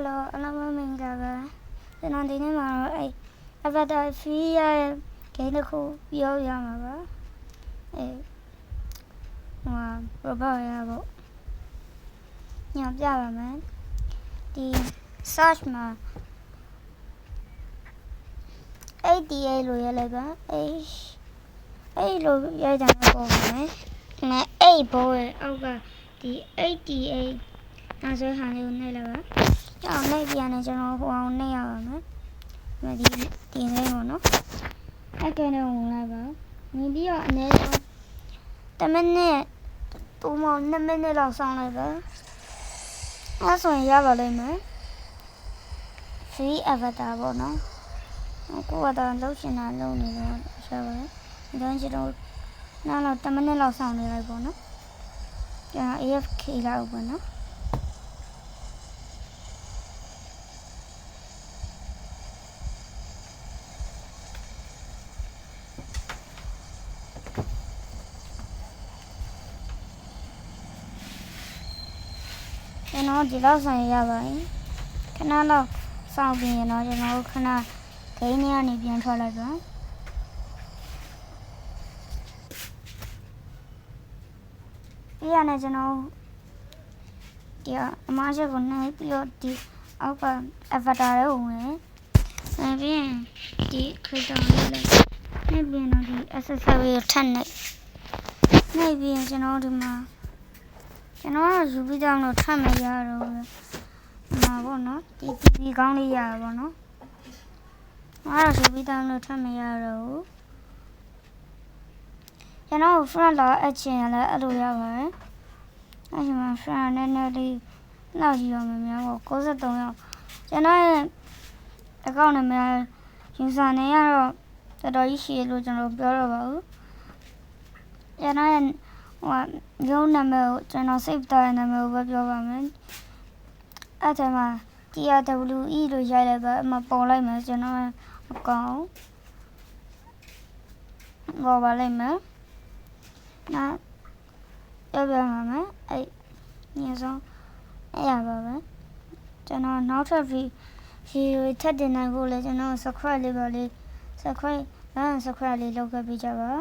Hello အားလုံးမင်္ဂလာပါကျွန်တော်ဒီနေ့မှာတော့Avatar 3ရဲ့ game တစ်ခုပြောရမှာပါrobot ရဖို့ညပြပါမယ်ဒီ search မှာ88လို့ရလိုက်ပါ8လို့ရိုက်တာပေါ့မယ်ဒီမှာ8ဘိုးရဲ့အောက်ကဒီ88နောက်ဆုံးဟာလေးကိုနှိပ်လိုက်ပါကြောင်နှိပ်ပြန်နေကျွန်တော်ဟိုအောင်နှိပ်ရပါမယ်ဒီလေးပေါ့နော်အဲ့ကနေဝင်လိုက်ပါမြင်ပြီးတော့အနည်းဆုံး10မိနစ်ပုံမှန်2မိနစ်လောက်စောင့်လိုက်ပါအဲ့ဆိုရင်ရပါလိမ့်မယ် free avatar ပေါ့နော်ကိုကတော့လှုပ်ရှင်တာလုပ်နေတော့ရှာပါမယ်ဒါကြောင့်ကျွန်တော်နောက်တော့10မိနစ်လောက်စောင့်နေလိုက်ပေါ့နော်ကျွန်တော် AFK လောက်ပေါ့နော်ကျွန်တော်ဒီလောက်ဆိုင်ရပါတယ်ခဏလောက်စောင့်ပြီးရင်တော့ကျွန်တော်ခဏဂိမ်းထဲကနေပြန်ထွက်လိုက်ပါပြီးရနဲ့ကျွန်တော်ဒီအမားချက်ကိုနှိပ်ပြီးတော့ဒီအောက်က avatar လေးကိုဝင်ပြီးရင်ဒီ creator လေးလိုက်နှိပ်ပြီးတော့ဒီ accessory ကိုထပ်နှိပ်ပြီးရင်ကျွန်တော်ဒီမှာကျွန်တော်ကယူပြီးတော့ထပ်မရတော့ဘူးဒီမှာပေါ့နော်ဒီ TV ကောင်းလေးရပါပေါ့နော်အဲ့ဒါယူပြီးတော့ထပ်မရတော့ဘူးကျွန်တော် front လာအချင်းရလဲအဲ့လိုရပါတယ်အဲ့ဒီမှာ front နဲ့လေးလောက်ကြည့်ရမယ်များပေါ့63ရောက်ကျွန်တော်ရဲ့အကောင့်နံပါတ် user နဲ့ကတော့တော်တော်ကြီးရှိရလို့ကျွန်တော်ပြောတော့ပါဘူးကျွန်တော်ရဲ့ရုံးနံပါတ်ကိုကျွန်တော် save ထားတဲ့နံပါတ်ကိုပဲပြောပါမယ်အဲ့ဒါမှာ TRWE လို့ရိုက်လိုက်ပါအမပေါ်လိုက်မယ်ကျွန်တော်အကောင့်ပေါ်ပါလိုက်မယ်နောက်ပြောပြပါမယ်အဲ့ညဆုံးအဲ့ရပါပဲကျွန်တော်နောက်ထပ် video ထပ်တင်နိုင်ဖို့လဲကျွန်တော် subscribe လေးပါလေး subscribe လေးလုပ်ခဲ့ပေးကြပါ